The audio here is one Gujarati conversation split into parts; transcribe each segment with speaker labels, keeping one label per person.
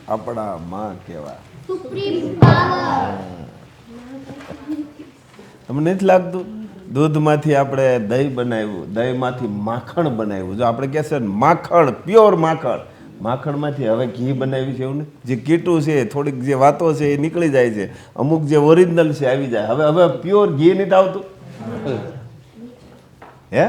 Speaker 1: આપણા માં કેવા
Speaker 2: સુપ્રીમ પાવર.
Speaker 1: તમને નથી લાગતું દૂધમાંથી આપણે દહીં બનાવ્યું, દહીંમાંથી માખણ બનાવ્યું. જો આપણે કહેશે માખણ, પ્યોર માખણ, માખણમાંથી હવે ઘી બનાવ્યું છે એવું ને, જે કીટું છે થોડીક જે વાતો છે એ નીકળી જાય છે, અમુક જે ઓરિજિનલ છે આવી જાય. હવે પ્યોર ઘી નથી આવતું. હે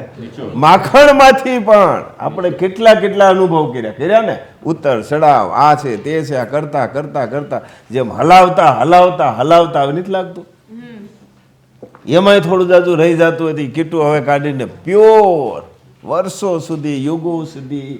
Speaker 1: માખણમાંથી પણ આપણે કેટલા અનુભવ કર્યા ને, ઉત્તર ચડાવ, આ છે તે છે, આ કરતા કરતા કરતા જેમ હલાવતા હલાવતા હલાવતા હવે નથી લાગતું એમાંય થોડું જાજુ રહી જતું હતી. કીટું હવે કાઢીને પ્યોર વર્ષો સુધી, યુગો સુધી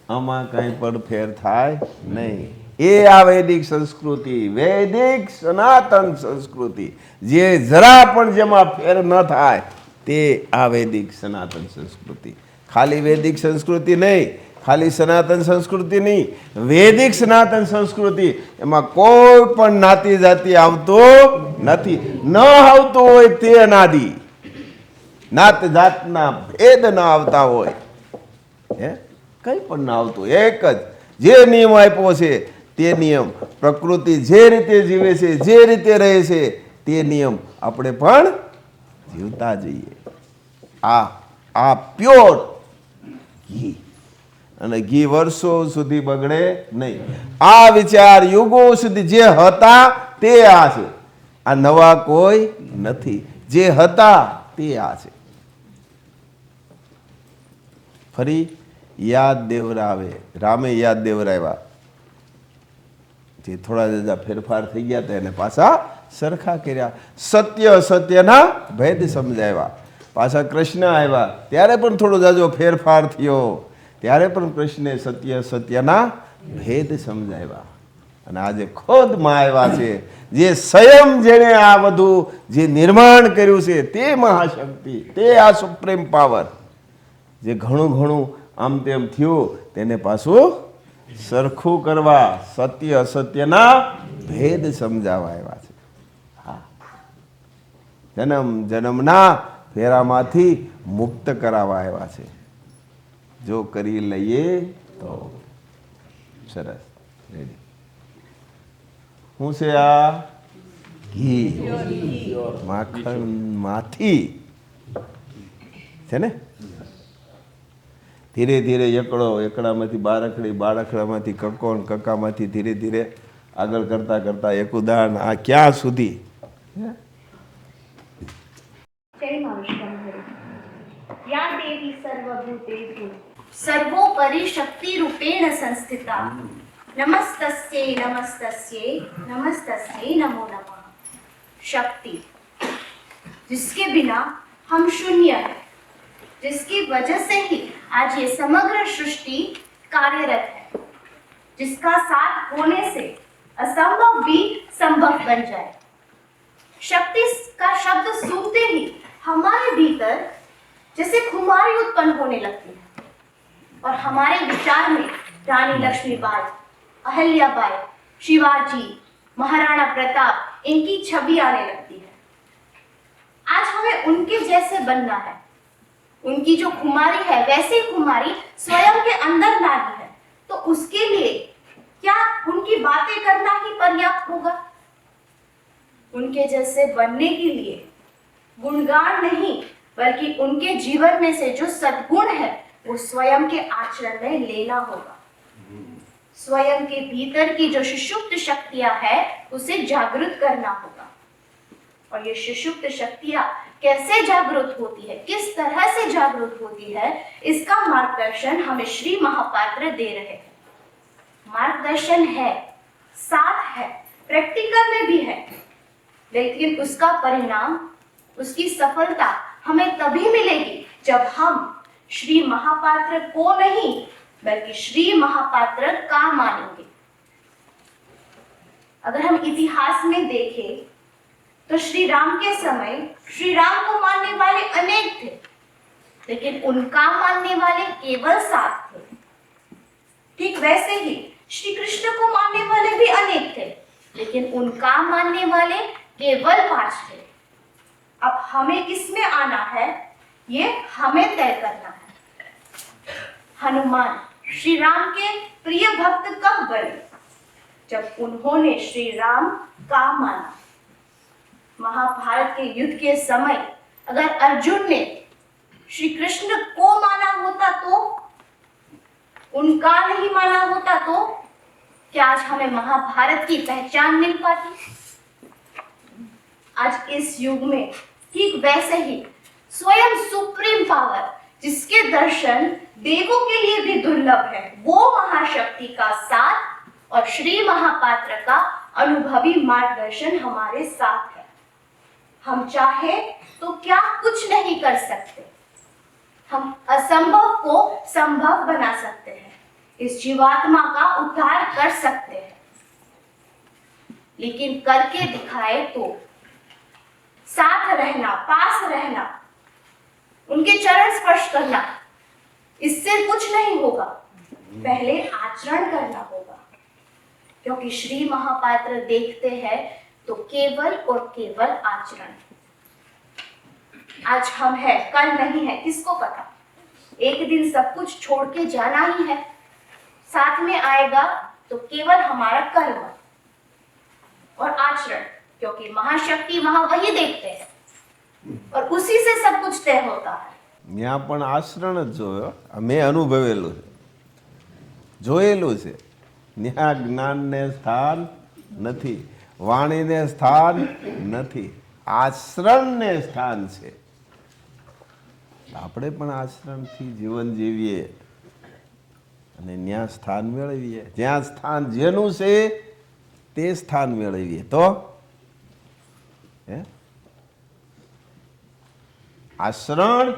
Speaker 1: આમાં કાંઈ પણ ફેર થાય નહીં. એ આ વૈદિક સંસ્કૃતિ, વૈદિક સનાતન સંસ્કૃતિ, જે જરા પણ જેમાં ફેર ન થાય તે આ વૈદિક સનાતન સંસ્કૃતિ. ખાલી વૈદિક સંસ્કૃતિ નહીં, ખાલી સનાતન સંસ્કૃતિ નહીં, વૈદિક સનાતન સંસ્કૃતિ. એમાં કોઈ પણ નાતી જાતિ આવતો નથી, ન આવતો હોય તે અનાદિ. નાત જાતના ભેદ ન આવતા હોય, હે કંઈ પણ ના આવતું. એક જ જે નિયમ આપ્યો છે તે નિયમ, પ્રકૃતિ જે રીતે જીવે છે, જે રીતે રહે છે તે નિયમ આપણે પણ જીવતા જઈએ. આ પ્યોર ઘી, અને ઘી વર્ષો સુધી બગડે નહીં. આ વિચાર યુગો સુધી જે હતા તે આ છે, આ નવા કોઈ નથી. જે હતા તે આ છે. ફરી યાદ દેવરાવે, રામે યાદ દેવરાવ્યા, જે થોડા જજા ફેરફાર થઈ ગયા હતા એને પાછા સરખા કર્યા. સત્ય સત્યના ભેદ સમજાવ્યા. પાછા કૃષ્ણ આવ્યા ત્યારે પણ થોડો જાજો ફેરફાર થયો, ત્યારે પણ કૃષ્ણે સત્ય સત્યના ભેદ સમજાવ્યા. અને આજે ખુદમાં આવ્યા છે, જે સ્વયં જેણે આ બધું જે નિર્માણ કર્યું છે તે મહાશક્તિ, તે આ સુપ્રીમ પાવર, જે ઘણું આમ તેમ થયું તેને પાછું સરખું કરવા સત્ય અસત્યના ભેદ સમજાવવા આવ્યા છે. હા, જન્મના ફેરામાંથી મુક્ત કરાવવા આવ્યા છે. જો કરી લઈએ તો સરસ. રેડી. શું છે આ? ઘી, માખણમાંથી છે ને. ધીરે ધીરે એકડો, એકડામાંથી બારકડી, બારકડામાંથી કક્કો, કક્કામાંથી ધીરે ધીરે આગળ કરતા કરતા એક ઉદાહરણ આ ક્યાં સુધી.
Speaker 2: या देवी सर्वभूतेषु सर्वोपरि शक्ति रूपेण संस्थिता नमस्तस्यै नमस्तस्यै नमस्तस्यै नमो नमः. शक्ति जिसके बिना हम शून्य हैं, जिसकी वजह से ही आज ये समग्र सृष्टि कार्यरत है, जिसका साथ होने से असंभव भी संभव बन जाए. शक्ति का शब्द सुनते ही हमारे भीतर जैसे खुमारी उत्पन्न होने लगती है और हमारे विचार में रानी लक्ष्मीबाई, अहल्याबाई, शिवाजी, महाराणा प्रताप इनकी छवि आने लगती है. आज हमें उनके जैसे बनना है. उनकी जो खुमारी है वैसी खुमारी स्वयं के अंदर लानी है. तो उसके लिए क्या उनकी बातें करना ही पर्याप्त होगा? उनके जैसे बनने के लिए गुणगान नहीं, बल्कि उनके जीवन में से जो सद्गुण है वो स्वयं के आचरण में लेना होगा. स्वयं के भीतर की जो सुषुप्त शक्तियां है उसे जागृत करना होगा. और ये सुषुप्त शक्तियां कैसे जागृत होती है, किस तरह से जागृत होती है, इसका मार्गदर्शन हमें श्री महापात्र दे रहे हैं. मार्गदर्शन है, साथ है, प्रैक्टिकल में भी है, लेकिन उसका परिणाम, उसकी सफलता हमें तभी मिलेगी जब हम श्री महापात्र को नहीं बल्कि श्री महापात्र का मानेंगे. अगर हम इतिहास में देखें तो श्री राम के समय श्री राम को मानने वाले अनेक थे, लेकिन उनका मानने वाले केवल 7 थे. ठीक वैसे ही श्री कृष्ण को मानने वाले भी अनेक थे, लेकिन उनका मानने वाले केवल 5 थे. अब हमें किसमें आना है ये हमें तय करना है. हनुमान श्री राम के प्रिय भक्त कब बने? जब उन्होंने श्री राम का माना। महाभारत के युद्ध के समय अगर अर्जुन ने श्री कृष्ण को माना होता तो, उनका नहीं माना होता तो क्या आज हमें महाभारत की पहचान मिल पाती? आज इस युग में ठीक वैसे ही स्वयं सुप्रीम पावर, जिसके दर्शन देवों के लिए भी दुर्लभ है, वो महाशक्ति का साथ और श्री महापात्र का अनुभवी मार्गदर्शन हमारे साथ है। हम चाहे तो क्या कुछ नहीं कर सकते, हम असंभव को संभव बना सकते हैं, इस जीवात्मा का उद्धार कर सकते हैं। लेकिन करके दिखाए तो साथ रहना, पास रहना, उनके चरण स्पर्श करना, इससे कुछ नहीं होगा। पहले आचरण करना होगा, क्योंकि श्री महापात्र देखते हैं तो केवल और केवल आचरण। आज हम है, कल नहीं है, किसको पता? एक दिन सब कुछ छोड़ के जाना ही है। साथ में आएगा तो केवल हमारा कर्म और आचरण, क्योंकि महाशक्ति वहां वही देखते हैं और उसी से सब कुछ तय होता है।
Speaker 1: ત્યાં પણ આચરણ જ જોયો, મેં અનુભવેલું છે, જોયેલું છે. ત્યાં જ્ઞાનને સ્થાન નથી, વાણીને સ્થાન નથી, આચરણને સ્થાન છે. આપણે પણ આચરણથી જીવન જીવીએ અને ત્યાં સ્થાન મેળવીએ. જ્યાં સ્થાન જેનું છે તે સ્થાન મેળવીએ તો હે આચરણ.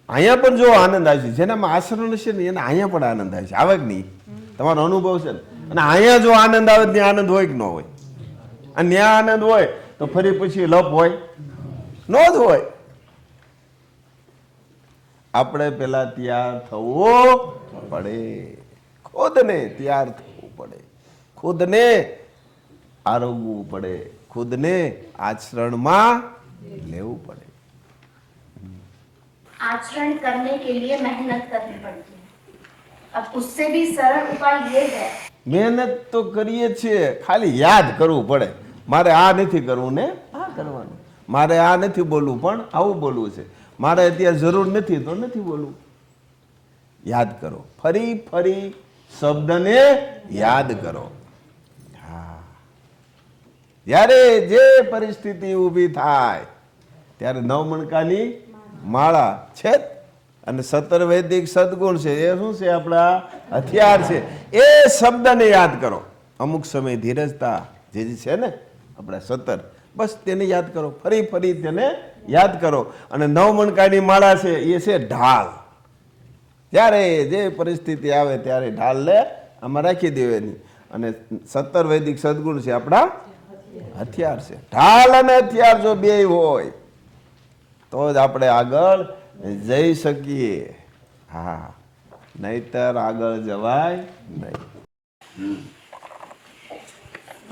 Speaker 1: અહીંયા પણ જો આનંદ આવશે, જેનામાં આચરણ હશે ને એને અહીંયા પણ આનંદ આવશે. આવે કે નહીં? તમારો અનુભવ છે ને. અને અહીંયા જો આનંદ આવે ત્યાં આનંદ હોય કે ન હોય? અને ત્યાં આનંદ હોય તો ફરી પછી લપ હોય? ન જ હોય. આપણે પેલા તૈયાર થવું પડે, ખુદને તૈયાર થવું પડે, ખુદને આરોગવું પડે, ખુદને આચરણમાં લેવું પડે.
Speaker 2: आचरण करने के लिए मेहनत करनी पड़ती है। अब उससे भी सरल उपाय ये है,
Speaker 1: મહેનત તો કરીએ છીએ, ખાલી યાદ કરવું પડે. મારે આ નથી કરવું ને આ કરવાનું, મારે આ નથી બોલવું પણ આવું બોલવું છે, મારે અત્યારે જરૂર નથી તો નથી બોલવું. યાદ કરો, ફરી ફરી શબ્દને યાદ કરો. હા, જ્યારે જે પરિસ્થિતિ ઊભી થાય ત્યારે નવમણકાની માળા છે અને 17 વૈદિક સદગુણ છે. એ શું છે? આપણા હથિયાર છે. એ શબ્દને યાદ કરો. અમુક સમય ધીરજતા જે છે ને આપણા 17, બસ તેને યાદ કરો, ફરી ફરી તેને યાદ કરો. અને નવમણકાની માળા છે એ છે ઢાલ. જ્યારે જે પરિસ્થિતિ આવે ત્યારે ઢાલને આમાં રાખી દેવાની. અને 17 વૈદિક સદગુણ છે આપણા હથિયાર છે. ઢાલ અને હથિયાર જો બે હોય તો જ આપણે આગળ જઈ શકીએ. હા, નહીતર આગળ જવાય નહીં.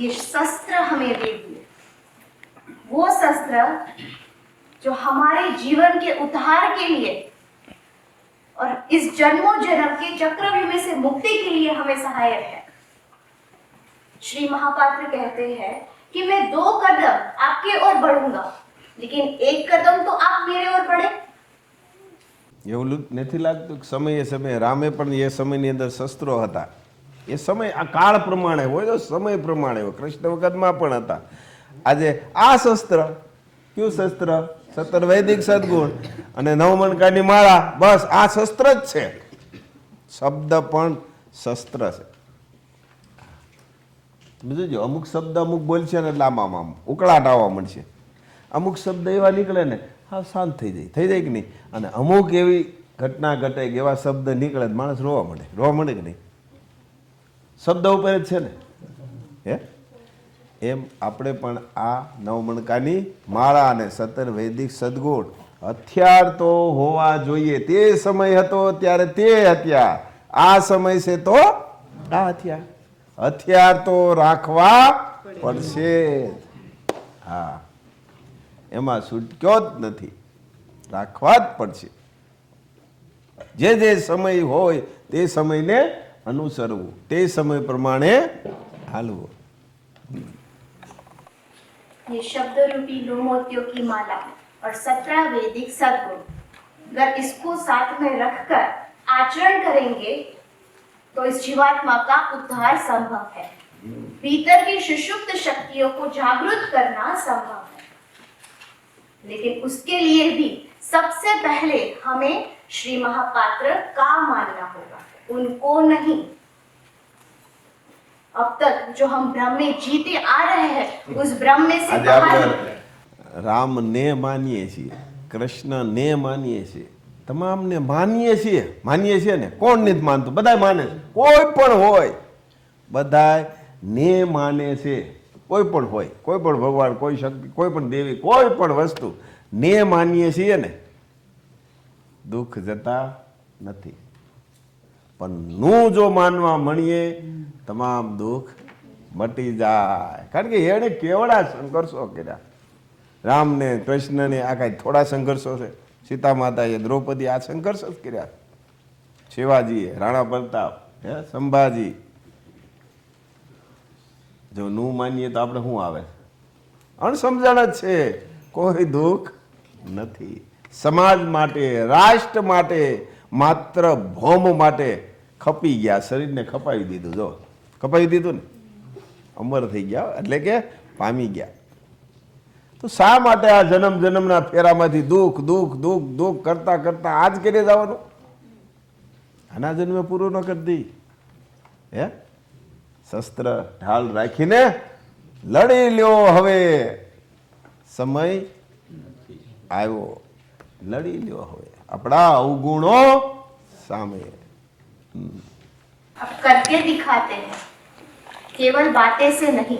Speaker 2: ये शस्त्र हमें दे दिए, वो शस्त्र जो हमारे जीवन के उद्धार के लिए और इस जन्मों जन्म के चक्रव्यूह से मुक्ति के लिए हमें सहायक है। श्री महापात्र कहते हैं कि मैं 2 कदम आपके ओर बढ़ूंगा, लेकिन 1 कदम तो आप मेरे ओर बढ़े।
Speaker 1: એવું નથી લાગતું કે સમયે સમયે રામે પણ એ સમયની અંદર શસ્ત્રો હતા. એ સમય આ કાળ પ્રમાણે હોય તો સમય પ્રમાણે હોય. કૃષ્ણ વખતમાં પણ હતા. આજે આ શસ્ત્ર કયું શસ્ત્ર? 17 વૈદિક સદગુણ અને નવમણકાની માળા. બસ આ શસ્ત્ર જ છે. શબ્દ પણ શસ્ત્ર છે. બીજું જો અમુક શબ્દ અમુક બોલશે ને એટલે આમ ઉકળાટ આવવા મળશે. અમુક શબ્દ એવા નીકળે ને હા શાંત થઈ જાય કે નહીં? અને અમુક એવી ઘટના ઘટે કે એવા શબ્દ નીકળે માણસ રોવા મળે કે નહીં? શબ્દ ઉપર જ છે ને. હે એમ આપણે પણ આ નવમણકાની માળા અને 17 વૈદિક સદગુણ હથિયાર તો હોવા જોઈએ. તે સમય હતો ત્યારે તે હથિયાર, આ સમય છે તો આ હથિયાર. હથિયાર તો રાખવા પડશે. હા, એમાં છૂટક્યો જ નથી, રાખવા જ પડશે. જે જે સમય હોય તે સમયને અનુસરવું, તે સમય પ્રમાણે હાલવો.
Speaker 2: ये शब्द रूपी दो मोतियों की माला और 17 वैदिक सद्गुण अगर इसको साथ में रखकर आचरण करेंगे तो इस जीवात्मा का उद्धार संभव है. भीतर की सुषुप्त शक्तियों को जागृत करना संभव है, लेकिन उसके लिए भी सबसे पहले हमें श्री महापात्र का मानना होगा, उनको नहीं. अब तक जो हम भ्रम में जीते आ रहे हैं उस भ्रम में से
Speaker 1: આજે
Speaker 2: बाहर
Speaker 1: આપણે રામને માનીએ છીએ, કૃષ્ણને માનીએ છીએ, તમામને માનીએ છીએ ને. કોણ નથી માનતું? બધાય માને છે. કોઈ પણ હોય બધાય ને માને છે. કોઈ પણ હોય, કોઈ પણ ભગવાન, કોઈ શક્તિ, કોઈ પણ દેવી, કોઈ પણ વસ્તુ ને માનીએ છીએ ને, દુઃખ જતા નથી. પણ નું જો માનવા મળીએ તમામ દુઃખ મટી જાય. કારણ કે એણે કેવડા સંઘર્ષો કર્યા. રામને, કૃષ્ણને આ કાંઈ થોડા સંઘર્ષો છે? સીતા માતાએ, દ્રૌપદી આ સંઘર્ષ જ કર્યા. શિવાજીએ, રાણા પ્રતાપ, સંભાજી. જો નું માનીએ તો આપણે શું આવે? અણસમજણ જ છે. કોઈ દુઃખ નથી. સમાજ માટે, રાષ્ટ્ર માટે, માત્ર ભૌમ માટે ખપી ગયા. શરીરને ખપાવી દીધું. જો ખપાવી દીધું ને, અમર થઈ ગયા, એટલે કે પામી ગયા. તો શા માટે આ જન્મ જન્મના ફેરામાંથી દુઃખ દુઃખ દુઃખ દુઃખ કરતા કરતા આજ કરી જવાનું? આના જન્મે પૂરું ન કરી દઈ. શસ્ત્ર ઢાલ રાખીને લડી લ્યો. હવે સમય આવ્યો, લડી લ્યો. હવે આપણા અવગુણો સામે.
Speaker 2: अब करके दिखाते हैं, केवल बातें से नहीं,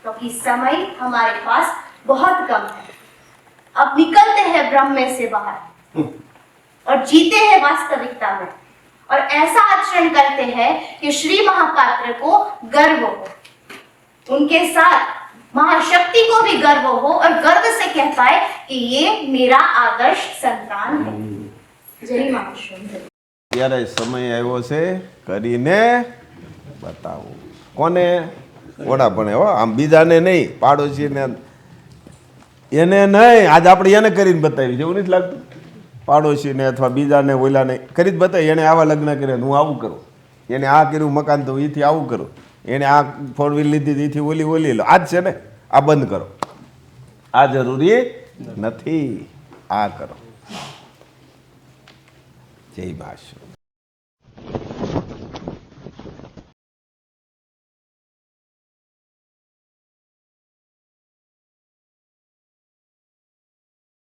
Speaker 2: क्योंकि समय हमारे पास बहुत कम है. अब निकलते हैं भ्रम में से बाहर और जीते हैं वास्तविकता में और ऐसा आचरण करते हैं कि श्री महापात्र को गर्व हो, उनके साथ महाशक्ति को भी गर्व हो और गर्व से कह पाए कि ये मेरा आदर्श संतान है. जय महाशक्ति.
Speaker 1: ત્યારે સમય આવ્યો છે કરીને બતાવો. કોને? ઓડા પણ હો, આમ બીજાને નહીં, પાડોશીને એને નહીં. આજ આપણે એને કરીને બતાવી છે, એવું નથી લાગતું? પાડોશીને અથવા બીજાને ઓલાને કરી જ બતાવી. એને આવા લગ્ન કર્યા, હું આવું કરું. એને આ કર્યું મકાન, તો એથી આવું કરું. એને આ ફોર વ્હીલ લીધી, એથી ઓલી લો. આ જ છે ને, આ બંધ કરો, આ જરૂરી નથી, આ કરો. જય મા.